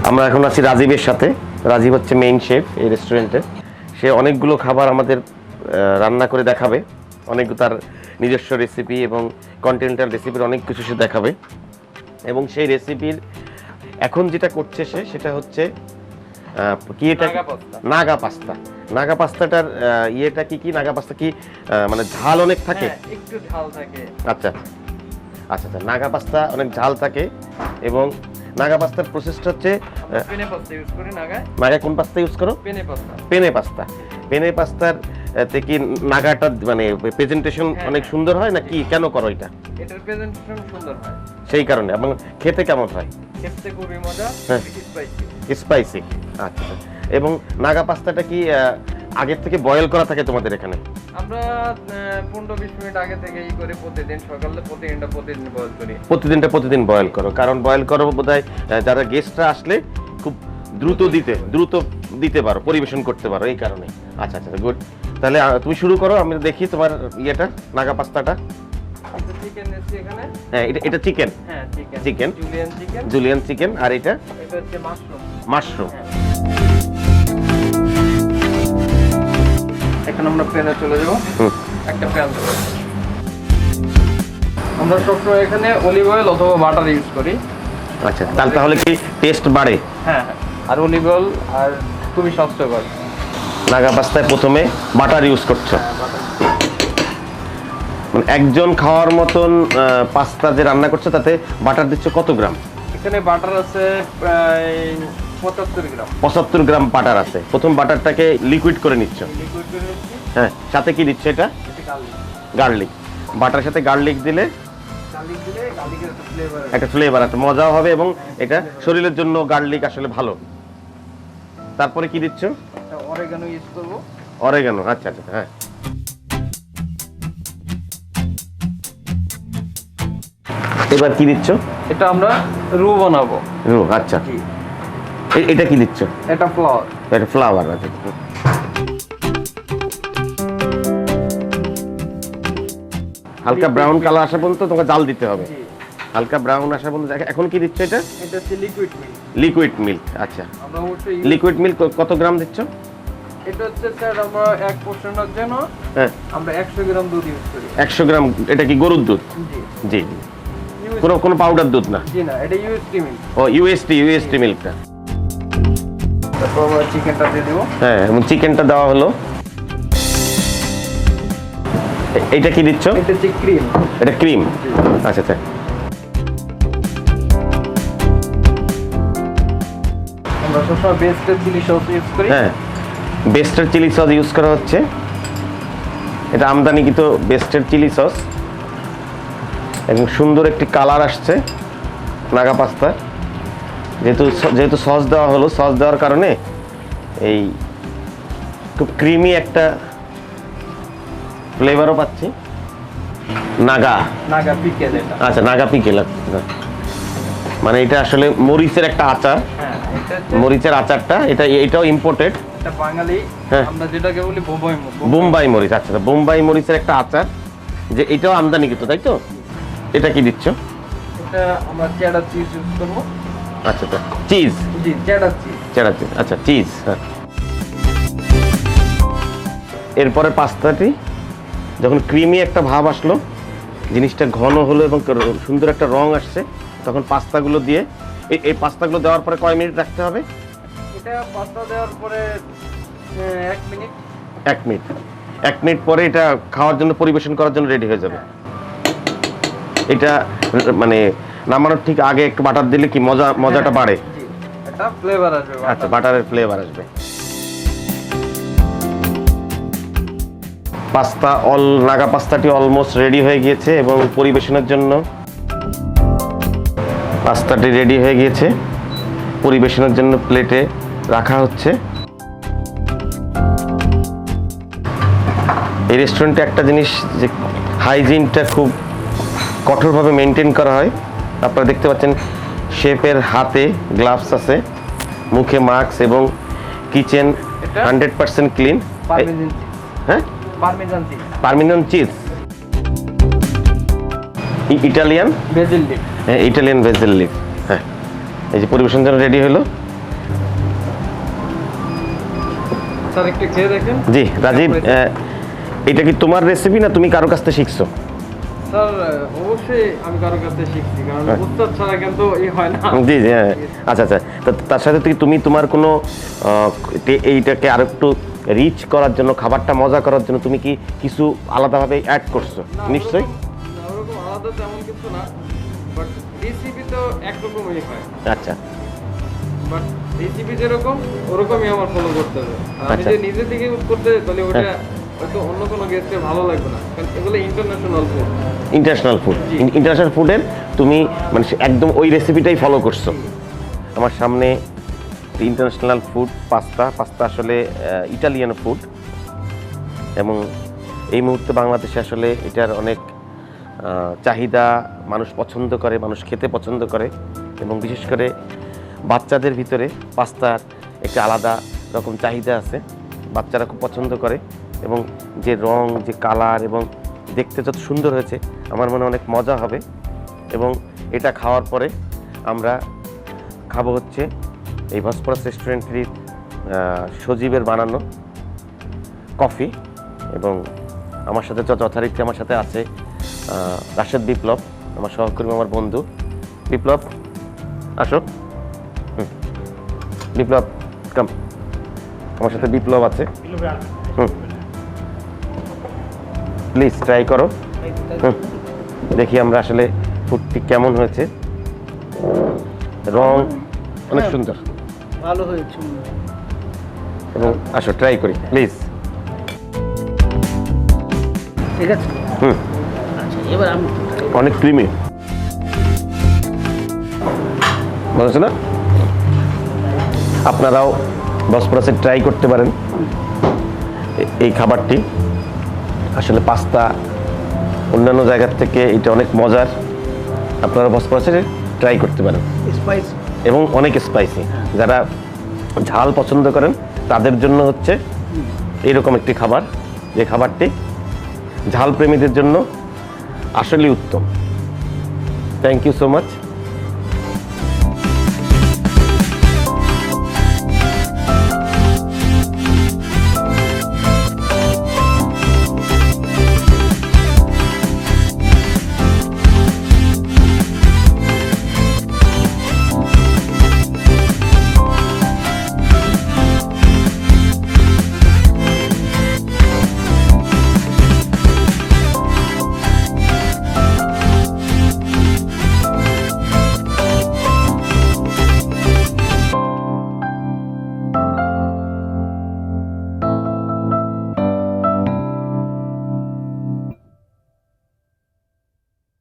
আমরা এখন আছি রাজীবের সাথে। রাজীব হচ্ছে মেইন শেফ এই রেস্টুরেন্টের। সে অনেকগুলো খাবার আমাদের রান্না করে দেখাবে, অনেক তার নিজস্ব রেসিপি এবং কন্টিনেন্টাল রেসিপির অনেক কিছু সে দেখাবে। এবং সেই রেসিপির এখন যেটা করছে সেটা হচ্ছে কি, এটা নাগা পাস্তা। নাগা পাস্তাটার ইয়েটা কি নাগা পাস্তা কি মানে ঝাল অনেক থাকে? একটু ঝাল থাকে। আচ্ছা আচ্ছা আচ্ছা, নাগা পাস্তা অনেক ঝাল থাকে। এবং নাগা পাস্তার প্রসেসটা হচ্ছে পেনে পাস্তা ইউজ করি। নাগা কোন পাস্তা ইউজ করো? পেনে পাস্তা। পেনে পাস্তা। পেনে পাস্তার তে কি নাগাটা মানে প্রেজেন্টেশন অনেক সুন্দর হয় না কি? কেন করো এটা? এটার প্রেজেন্টেশন সুন্দর হয় সেই কারণে। এবং খেতে কেমন হয়? খেতে খুবই মজা, স্পাইসি। স্পাইসি। আচ্ছা। এবং নাগা পাস্তাটা কি আগের থেকে বয়েল করা থাকে তোমাদের এখানে? আমরা 15-20 মিনিট আগে থেকে করে প্রতিদিন সকালে প্রতিদিন বয়েল করি। প্রতিদিন বয়েল করো, কারণ বয়েল করো বোধহয় যারা গেস্টরা আসলে খুব দ্রুত দিতে পারো, পরিবেশন করতে পারো, এই কারণে। আচ্ছা আচ্ছা, গুড। তাহলে তুমি শুরু করো, আমি দেখি তোমার ইয়েটা নাগা পাস্তাটা। চিকেন আছে এখানে। হ্যাঁ, এটা চিকেন। হ্যাঁ, চিকেন, জুলিয়ান চিকেন। আর এটা হচ্ছে মাশরুম। এখন আমরা প্যানে চলে যাব। একটা প্যান দেব। আমরা সবসময় এখানে অলিভ অয়েল অথবা বাটার ইউজ করি। আচ্ছা, তাহলে কি টেস্ট বাড়ে? হ্যাঁ, আর অলিভ অয়েল আর খুবই স্বাস্থ্যকর। নাগা পাস্তায় প্রথমে বাটার ইউজ করছো। মানে একজন খাওয়ার মতন পাস্তা যে রান্না করছো তাতে বাটার দিচ্ছ কত গ্রাম? এখানে বাটার আছে প্রায় 75 গ্রাম। 75 গ্রাম বাটার আছে। প্রথম বাটারটাকে লিকুইড করে নিচ্ছ। হ্যাঁ, সাথে কি দিচ্ছ? এটা গার্লিক। বাটারের সাথে গার্লিক দিলে একটা ফ্লেভার আছে, মজাও হবে এবং এটা শরীরের জন্য গার্লিক আসলে ভালো। তারপরে কি দিচ্ছ? অরেগানো ইউজ করব। অরেগানো, আচ্ছা আচ্ছা। হ্যাঁ, এবার কি দিচ্ছ? এটা আমরা রু বানাবো। রু, আচ্ছা। এটা কি দিচ্ছ? এটা ফ্লাওয়ার। এটা ফ্লাওয়ার আছে। হালকা ব্রাউন কালার আসা পর্যন্ত তোমাকে জাল দিতে হবে। হালকা ব্রাউন আসা পর্যন্ত। এখন কি দিচ্ছ? এটা হচ্ছে লিকুইড মিল্ক। লিকুইড মিল্ক, আচ্ছা। আমরা অবশ্যই লিকুইড মিল্ক কত গ্রাম দিচ্ছ? এটা হচ্ছে স্যার আমরা এক পোর্শনের জন্য আমরা 100 গ্রাম দুধ ইউজ করি। 100 গ্রাম। এটা কি গরুর দুধ? জি জি। কোনো পাউডার দুধ না? জি না, এটা ইউএসটি মিল্ক। ও, ইউএসটি মিল্কটা। তারপর আমরা চিকেনটা দিয়ে দেব। হ্যাঁ, এবং চিকেনটা দেওয়া হলো। এটা কি দিচ্ছ? এটা হচ্ছে ক্রিম। এটা ক্রিম, আচ্ছা আচ্ছা। আমরা সবসময় বেস্টের চিলি সস ইউজ করি। হ্যাঁ, বেস্টের চিলি সস ইউজ করা হচ্ছে। এটা আমদানিকৃত বেস্টের চিলি সস এবং সুন্দর একটি কালার আসছে নাগা পাস্তা। যেহেতু সস দেওয়া হলো, সস দেওয়ার কারণে এই খুব ক্রিমি একটা ফ্লেভারও পাচ্ছি। নাগা পিকেল এটা। আচ্ছা, নাগা পিকেল। মানে এটা আসলে মরিচের একটা আচার। হ্যাঁ, মরিচের আচারটা এটাও ইম্পোর্টেড। এটা বাঙালি, আমরা যেটাকে বলি বোম্বাই মরিচ। আচ্ছা, বোম্বাই মরিচের একটা আচার, যে এটাও আমদানিকৃত, তাই তো? এটা কি দিচ্ছ? এটা আমরা চেডার চিজ ইউজ করব। আচ্ছা, চিজ। জি, চেডার চিজ। আচ্ছা, চিজ। হ্যাঁ, এরপরে পাস্তাটি যখন ক্রিমি একটা ভাব আসলো, জিনিসটা ঘন হলো এবং সুন্দর একটা রং আসছে, তখন পাস্তাগুলো দিয়ে এই পাস্তাগুলো দেওয়ার পরে কয় মিনিট রাখতে হবে? এটা পাস্তা দেওয়ার পরে 1 মিনিট। 1 মিনিট পরে এটা খাওয়ার জন্য, পরিবেশন করার জন্য রেডি হয়ে যাবে। এটা মানে নামানোর ঠিক আগে একটু বাটার দিলে কি মজাটা বাড়ে? এটা ফ্লেভার আসবে। আচ্ছা, বাটারের ফ্লেভার আসবে। নাগা পাস্তাটি অলমোস্ট রেডি হয়ে গিয়েছে এবং পরিবেশনের জন্য পাস্তাটি রেডি হয়ে গিয়েছে। পরিবেশনের জন্য প্লেটে রাখা হচ্ছে। এই রেস্টুরেন্টে একটা জিনিস, যে হাইজিনটা খুব কঠোরভাবে মেনটেন করা হয়। আপনারা দেখতে পাচ্ছেন শেফের হাতে গ্লাভস আছে, মুখে মাস্ক এবং কিচেন 100% ক্লিন। হ্যাঁ, পার্মিজান চিজ, ইটালিয়ান বেসিল লিফ। হ্যাঁ, ইটালিয়ান বেসিল লিফ। হ্যাঁ, এই যে পরিবেশনের জন্য রেডি হলো। স্যার একটু খেয়ে দেখেন। জি রাজীব, এটা কি তোমার রেসিপি না তুমি কারো কাছ থেকে শিখছো? স্যার অবশ্যই আমি কারোর কাছ থেকে শিখছি, কারণ উস্তাদ ছাড়া কিন্তু হয় না। জি জি হ্যাঁ, আচ্ছা আচ্ছা। তার সাথে তুমি তোমার কোনো এইটাকে আরো একটু রিচ করার জন্য, খাবারটা মজা করার জন্য তুমি কি কিছু আলাদাভাবে অ্যাড করছো? নিশ্চয়ই। ওরকম আলাদা তেমন কিছু না, বাট রেসিপি তো একরকমই হয়। আচ্ছা, বাট রেসিপি যেরকম ওরকমই আমার ফলো করতে হবে। আমি আচ্ছা। যে নিজে থেকে করতে তাহলে ওটা হয়তো অন্য কোনো গেস্টের ভালো লাগবে না, কারণ এগুলো international food. International food, international ফুডের তুমি মানে একদম ওই রেসিপিটাই ফলো করছো। আমার সামনে ইন্টারন্যাশনাল ফুড পাস্তা আসলে ইটালিয়ান ফুড, এবং এই মুহূর্তে বাংলাদেশে আসলে এটার অনেক চাহিদা, মানুষ পছন্দ করে, মানুষ খেতে পছন্দ করে, এবং বিশেষ করে বাচ্চাদের ভিতরে পাস্তার একটা আলাদা রকম চাহিদা আছে। বাচ্চারা খুব পছন্দ করে, এবং যে রং, যে কালার এবং দেখতে যত সুন্দর হয়েছে, আমার মনে অনেক মজা হবে। এবং এটা খাওয়ার পরে আমরা খাবো হচ্ছে এই বসফরাস রেস্টুরেন্টের সজীবের বানানো কফি। এবং আমার সাথে যথারীতি আমার সাথে আছে রাশেদ বিপ্লব, আমার সহকর্মী, আমার বন্ধু। বিপ্লব আসো। বিপ্লব কাম, আমার সাথে বিপ্লব আছে। প্লিজ ট্রাই করো। দেখি আমরা আসলে ফুডটি কেমন হয়েছে। রং অনেক সুন্দর, ভালো হয়েছে। এবং আসো ট্রাই করি প্লিজ। ঠিক আছে। আচ্ছা, এবার আমি অনেক ক্রিমি, বুঝছো না? আপনারাও বসফরাসে ট্রাই করতে পারেন এই খাবারটি। আসলে পাস্তা অন্যান্য জায়গার থেকে এটা অনেক মজার। আপনারা বসফরাসে ট্রাই করতে পারেন, স্পাইসি এবং অনেক স্পাইসি। যারা ঝাল পছন্দ করেন তাদের জন্য হচ্ছে এইরকম একটি খাবার, যে খাবারটি ঝাল প্রেমীদের জন্য আসলেই উত্তম। Thank you so much.